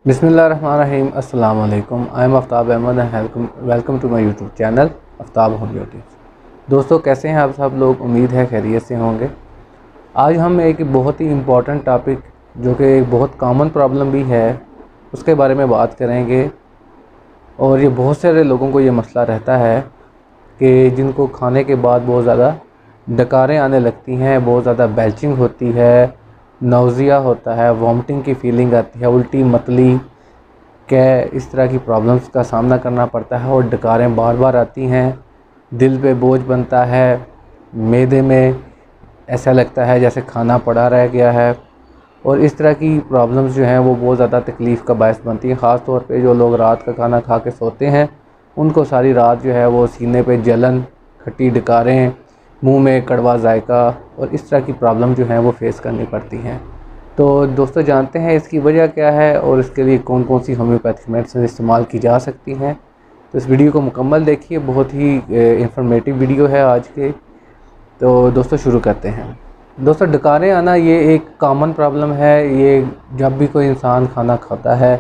बिस्मिल्लाहिर्रहमानिर्रहीम। अस्सलाम वालेकुम। I am Aftab Ahmad and welcome to my YouTube channel Aftab home beauty. दोस्तों, कैसे हैं आप सब लोग? उम्मीद है खैरियत से होंगे। आज हम एक बहुत ही इम्पॉर्टेंट टॉपिक, जो कि एक बहुत कॉमन प्रॉब्लम भी है, उसके बारे में बात करेंगे। और ये बहुत सारे लोगों को ये मसला रहता है कि जिनको खाने के बाद बहुत ज़्यादा डकारें आने लगती हैं, बहुत ज़्यादा बेल्चिंग होती है, नाउज़िया होता है, वॉमिटिंग की फीलिंग आती है, उल्टी मतली के इस तरह की प्रॉब्लम्स का सामना करना पड़ता है और डकारें बार बार आती हैं। दिल पे बोझ बनता है, मैदे में ऐसा लगता है जैसे खाना पड़ा रह गया है। और इस तरह की प्रॉब्लम्स जो हैं वो बहुत ज़्यादा तकलीफ़ का बायस बनती है। ख़ास तौर पे जो लोग रात का खाना खा के सोते हैं, उनको सारी रात जो है वो सीने पे जलन, खट्टी डकारें, मुंह में कड़वा जायका और इस तरह की प्रॉब्लम जो हैं वो फेस करनी पड़ती हैं। तो दोस्तों, जानते हैं इसकी वजह क्या है और इसके लिए कौन कौन सी होम्योपैथिक मेडिसिन इस्तेमाल की जा सकती हैं। तो इस वीडियो को मुकम्मल देखिए, बहुत ही इंफॉर्मेटिव वीडियो है आज के। तो दोस्तों, शुरू करते हैं। दोस्तों, डकारें आना ये एक कॉमन प्रॉब्लम है। ये जब भी कोई इंसान खाना खाता है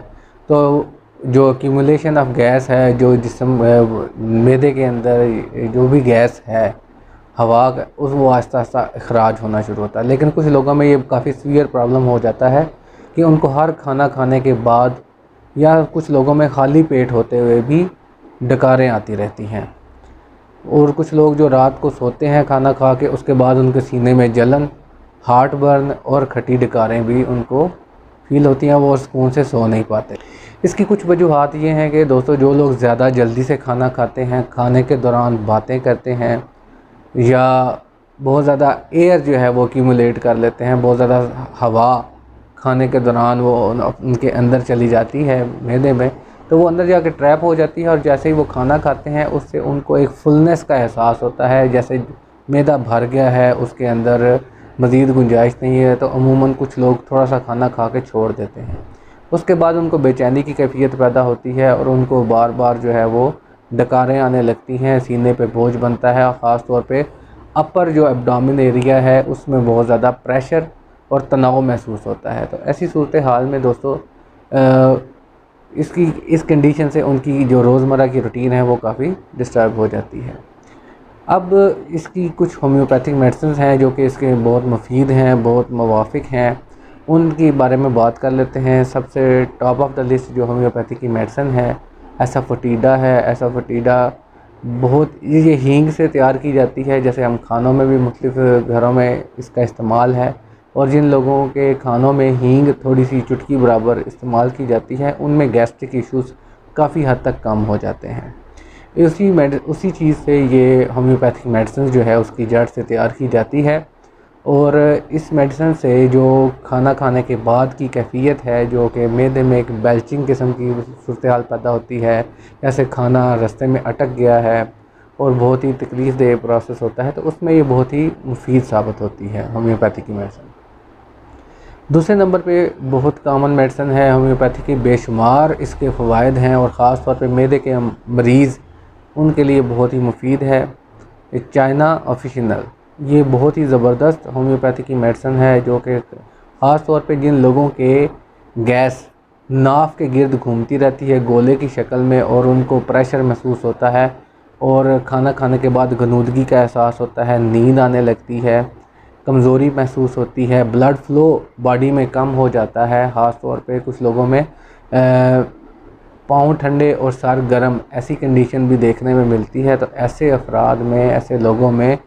तो जो एक्यूमुलेशन ऑफ गैस है, जो जिस्म मैदे के अंदर जो भी गैस है, हवा का, उस वो आहिस्ता आहिस्ता अखराज होना शुरू होता है। लेकिन कुछ लोगों में ये काफ़ी सीवियर प्रॉब्लम हो जाता है कि उनको हर खाना खाने के बाद या कुछ लोगों में खाली पेट होते हुए भी डकारें आती रहती हैं। और कुछ लोग जो रात को सोते हैं खाना खा के, उसके बाद उनके सीने में जलन, हार्ट बर्न और खट्टी डकारें भी उनको फील होती हैं, वो सुकून से सो नहीं पाते। इसकी कुछ वजूहात ये हैं कि दोस्तों, जो लोग ज़्यादा जल्दी से खाना खाते हैं, खाने के दौरान बातें करते हैं, या बहुत ज़्यादा एयर जो है वो एक्यूमुलेट कर लेते हैं, बहुत ज़्यादा हवा खाने के दौरान वो उनके अंदर चली जाती है मैदे में, तो वो अंदर जाके ट्रैप हो जाती है। और जैसे ही वो खाना खाते हैं, उससे उनको एक फुलनेस का एहसास होता है, जैसे मैदा भर गया है, उसके अंदर मज़ीद गुंजाइश नहीं है। तो अमूमन कुछ लोग थोड़ा सा खाना खा के छोड़ देते हैं। उसके बाद उनको बेचैनी की कैफियत पैदा होती है और उनको बार बार जो है वो डकारें आने लगती हैं, सीने पे बोझ बनता है। ख़ास तौर पे अपर जो एब्डोमेन एरिया है, उसमें बहुत ज़्यादा प्रेशर और तनाव महसूस होता है। तो ऐसी सूरत हाल में दोस्तों, इस कंडीशन से उनकी जो रोज़मर्रा की रूटीन है वो काफ़ी डिस्टर्ब हो जाती है। अब इसकी कुछ होम्योपैथिक मेडिसिन हैं जो कि इसके बहुत मुफीद हैं, बहुत मुवाफ़िक हैं, उनके बारे में बात कर लेते हैं। सबसे टॉप ऑफ द लिस्ट जो होम्योपैथिक की मेडिसिन है, एसाफोटिडा है। एसाफोटिडा बहुत ये हींग से तैयार की जाती है, जैसे हम खानों में भी मुख्तलिफ़ घरों में इसका इस्तेमाल है। और जिन लोगों के खानों में हींग थोड़ी सी चुटकी बराबर इस्तेमाल की जाती है, उनमें गैस्ट्रिक इश्यूज़ काफ़ी हद तक कम हो जाते हैं। उसी चीज़ से ये होम्योपैथिक मेडिसिन जो है उसकी जड़ से तैयार की जाती है। और इस मेडिसिन से जो खाना खाने के बाद की कैफियत है, जो कि मैदे में एक बेल्चिंग किस्म की सूरत हाल पैदा होती है, जैसे खाना रास्ते में अटक गया है और बहुत ही तकलीफ़ देह प्रोसेस होता है, तो उसमें ये बहुत ही मुफीद साबित होती है होम्योपैथी की मेडिसिन। दूसरे नंबर पे बहुत कॉमन मेडिसिन है होम्योपैथी की, बेशुमार इसके फ़वाइद हैं और ख़ास तौर पे मैदे के मरीज़, उनके लिए बहुत ही मुफीद है। चाइना ऑफिशिनल, ये बहुत ही ज़बरदस्त होम्योपैथी की मेडिसिन है, जो कि ख़ास तौर पे जिन लोगों के गैस नाक के गिर्द घूमती रहती है गोले की शक्ल में, और उनको प्रेशर महसूस होता है और खाना खाने के बाद गनूदगी का एहसास होता है, नींद आने लगती है, कमज़ोरी महसूस होती है, ब्लड फ़्लो बॉडी में कम हो जाता है। ख़ास तौर पे कुछ लोगों में पाँव ठंडे और सर गर्म, ऐसी कंडीशन भी देखने में मिलती है। तो ऐसे अफराद में, ऐसे लोगों में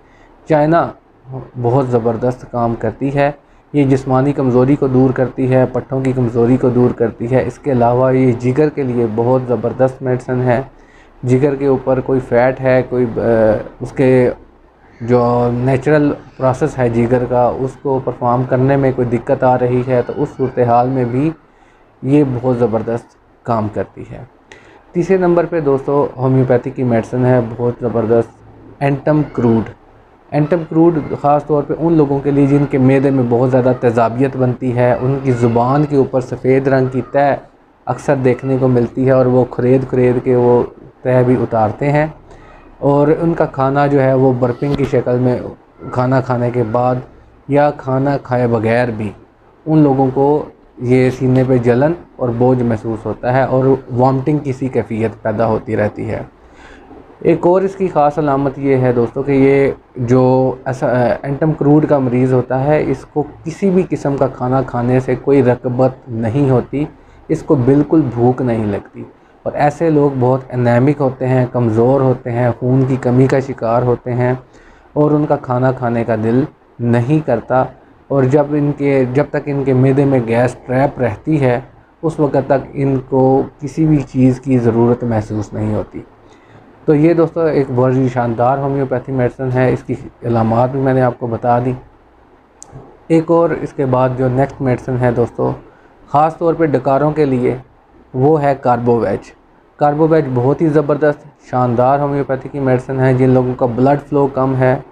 चाइना बहुत ज़बरदस्त काम करती है। ये जिस्मानी कमज़ोरी को दूर करती है, पट्टों की कमज़ोरी को दूर करती है। इसके अलावा ये जिगर के लिए बहुत ज़बरदस्त मेडिसिन है। जिगर के ऊपर कोई फ़ैट है, कोई उसके जो नेचुरल प्रोसेस है जिगर का, उसको परफॉर्म करने में कोई दिक्कत आ रही है, तो उस सूरत हाल में भी ये बहुत ज़बरदस्त काम करती है। तीसरे नंबर पे दोस्तों होम्योपैथी की मेडिसिन है बहुत ज़बरदस्त, एंटम क्रूड। एंटम क्रूड ख़ास तौर पे उन लोगों के लिए जिनके मैदे में बहुत ज़्यादा तेज़ाबियत बनती है, उनकी ज़ुबान के ऊपर सफ़ेद रंग की तह अक्सर देखने को मिलती है और वो खुरेद खुरेद के वो तह भी उतारते हैं। और उनका खाना जो है वो बर्पिंग की शक्ल में खाना खाने के बाद या खाना खाए बगैर भी उन लोगों को ये सीने पे जलन और बोझ महसूस होता है और वॉमिटिंग की सी कैफियत पैदा होती रहती है। एक और इसकी ख़ास अलामत ये है दोस्तों कि ये जो ऐसा एंटम क्रूड का मरीज़ होता है, इसको किसी भी किस्म का खाना खाने से कोई रग़बत नहीं होती, इसको बिल्कुल भूख नहीं लगती। और ऐसे लोग बहुत एनेमिक होते हैं, कमज़ोर होते हैं, खून की कमी का शिकार होते हैं और उनका खाना खाने का दिल नहीं करता। और जब तक इनके मैदे में गैस ट्रैप रहती है, उस वक़्त तक इनको किसी भी चीज़ की ज़रूरत महसूस नहीं होती। तो ये दोस्तों एक बहुत ही शानदार होम्योपैथी मेडिसिन है। इसकी अलामात भी मैंने आपको बता दी। एक और इसके बाद जो नेक्स्ट मेडिसिन है दोस्तों, ख़ास तौर पे डकारों के लिए, वो है कार्बोवेज। कार्बोवेज बहुत ही ज़बरदस्त शानदार होम्योपैथी की मेडिसिन है। जिन लोगों का ब्लड फ़्लो कम है,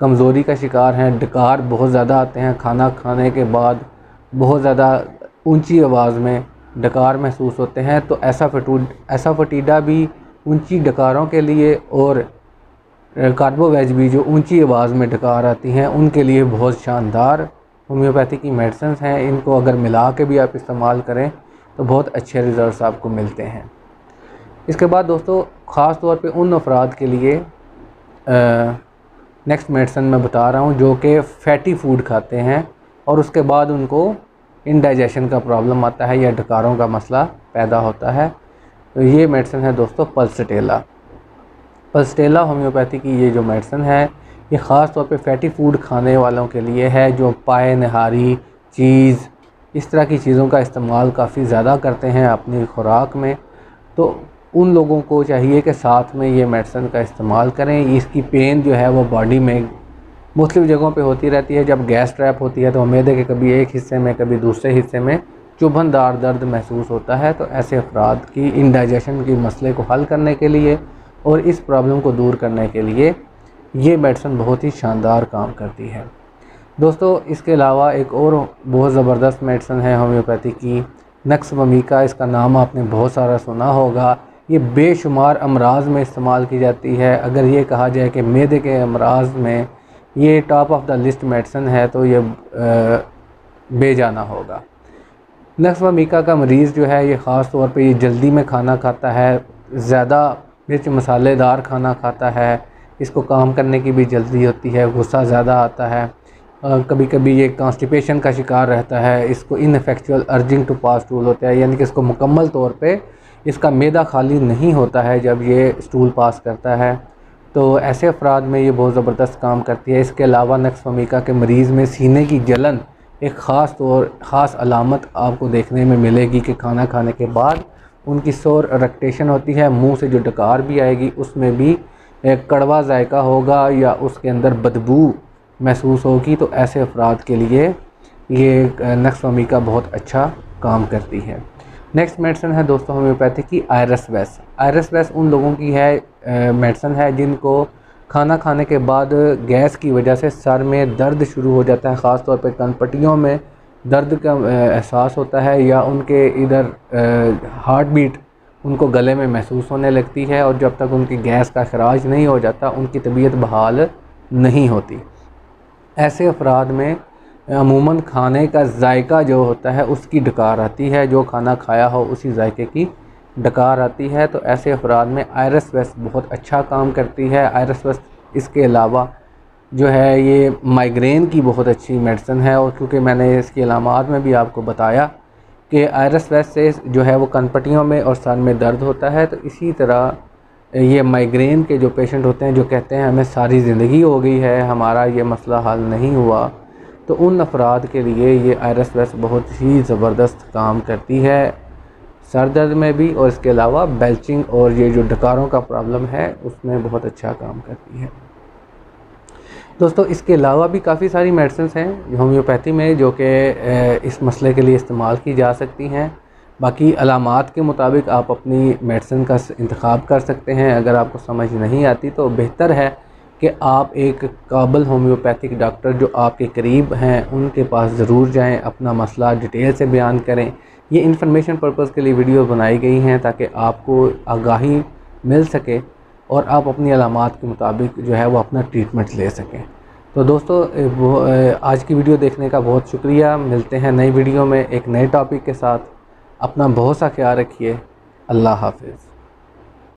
कमज़ोरी का शिकार हैं, डकार बहुत ज़्यादा आते हैं, खाना खाने के बाद बहुत ज़्यादा ऊंची आवाज़ में डकार महसूस होते हैं, तो ऐसा फटीडा भी ऊंची डकारों के लिए और कार्बोवेज भी जो ऊंची आवाज़ में डकार आती हैं उनके लिए बहुत शानदार होम्योपैथी की मेडिसिन हैं। इनको अगर मिला के भी आप इस्तेमाल करें तो बहुत अच्छे रिज़ल्ट्स आपको मिलते हैं। इसके बाद दोस्तों ख़ास तौर पे उन अफराद के लिए नेक्स्ट मेडिसिन मैं बता रहा हूँ जो कि फ़ैटी फूड खाते हैं और उसके बाद उनको इंडाइजेशन का प्रॉब्लम आता है या डकारों का मसला पैदा होता है। तो ये मेडिसिन है दोस्तों पल्सटेला। पल्सटेला होम्योपैथी की ये जो मेडिसिन है, ये ख़ास तौर पे फ़ैटी फूड खाने वालों के लिए है, जो पाए, नहारी, चीज़, इस तरह की चीज़ों का इस्तेमाल काफ़ी ज़्यादा करते हैं अपनी खुराक में। तो उन लोगों को चाहिए कि साथ में ये मेडिसिन का इस्तेमाल करें। इसकी पेन जो है वो बॉडी में मुख्तलिफ़ जगहों पे होती रहती है। जब गैस ट्रैप होती है तो मैदे के कभी एक हिस्से में कभी दूसरे हिस्से में चुभनदार दर्द महसूस होता है। तो ऐसे अफराद की इंडाइजेशन के मसले को हल करने के लिए और इस प्रॉब्लम को दूर करने के लिए ये मेडिसिन बहुत ही शानदार काम करती है। दोस्तों इसके अलावा एक और बहुत ज़बरदस्त मेडिसिन है होम्योपैथी की, नक्स वमीका। इसका नाम आपने बहुत सारा सुना होगा। ये बेशुमार अमराज में इस्तेमाल की जाती है। अगर ये कहा जाए कि मैदे के अमराज में ये top of the list medicine है तो ये बेजाना होगा। नक्स वमीका का मरीज़ जो है ये ख़ास तौर पे ये जल्दी में खाना खाता है, ज़्यादा मिर्च मसालेदार खाना खाता है, इसको काम करने की भी जल्दी होती है, गुस्सा ज़्यादा आता है, कभी कभी ये कॉन्स्टिपेशन का शिकार रहता है, इसको ineffectual urging to pass stool होता है, यानी कि इसको मुकम्मल तौर पे इसका मैदा खाली नहीं होता है जब ये स्टूल पास करता है। तो ऐसे अफराद में ये बहुत ज़बरदस्त काम करती है। इसके अलावा नक्स वमीका के मरीज़ में सीने की जलन एक ख़ास अलामत आपको देखने में मिलेगी कि खाना खाने के बाद उनकी सोर रक्टेशन होती है, मुंह से जो डकार भी आएगी उसमें भी एक कड़वा जायका होगा या उसके अंदर बदबू महसूस होगी। तो ऐसे अफराद के लिए ये नक्स वमीका बहुत अच्छा काम करती है। नेक्स्ट मेडिसिन है दोस्तों होम्योपैथी की आयरस वेस। आयरस वेस उन लोगों की है मेडिसिन है जिनको खाना खाने के बाद गैस की वजह से सर में दर्द शुरू हो जाता है, ख़ास तौर पे कनपट्टियों में दर्द का एहसास होता है या उनके इधर हार्ट बीट उनको गले में महसूस होने लगती है और जब तक उनकी गैस का खराज नहीं हो जाता उनकी तबीयत बहाल नहीं होती। ऐसे अफराद में अमूमन खाने का जायका जो होता है उसकी डकार आती है, जो खाना खाया हो उसी जायके की डकार आती है। तो ऐसे अफराद में आयरस वेस बहुत अच्छा काम करती है। आयरस वेस इसके अलावा जो है ये माइग्रेन की बहुत अच्छी मेडिसिन है और क्योंकि मैंने इसकी अलामात में भी आपको बताया कि आयरस वेस से जो है वो कनपट्टियों में और सर में दर्द होता है, तो इसी तरह ये माइग्रेन के जो पेशेंट होते हैं जो कहते हैं हमें सारी ज़िंदगी हो गई है, हमारा ये मसला हल नहीं हुआ, तो उन अफराद के लिए ये आयरस वेस बहुत ही ज़बरदस्त काम करती है सर दर्द में भी, और इसके अलावा बेल्चिंग और ये जो डकारों का प्रॉब्लम है उसमें बहुत अच्छा काम करती है। दोस्तों इसके अलावा भी काफ़ी सारी मेडिसिन हैं होम्योपैथी में जो कि इस मसले के लिए इस्तेमाल की जा सकती हैं। बाकी अलामात के मुताबिक आप अपनी मेडिसिन का इंतखाब कर सकते हैं। अगर आपको समझ नहीं आती तो बेहतर है कि आप एक काबिल होम्योपैथिक डॉक्टर जो आपके करीब हैं उनके पास ज़रूर जाएं, अपना मसला डिटेल से बयान करें। ये इन्फॉर्मेशन पर्पज़ के लिए वीडियो बनाई गई हैं ताकि आपको आगाही मिल सके और आप अपनी अलामात के मुताबिक जो है वो अपना ट्रीटमेंट ले सकें। तो दोस्तों आज की वीडियो देखने का बहुत शुक्रिया। मिलते हैं नई वीडियो में एक नए टॉपिक के साथ। अपना बहुत सा ख्याल रखिए। अल्लाह हाफिज़।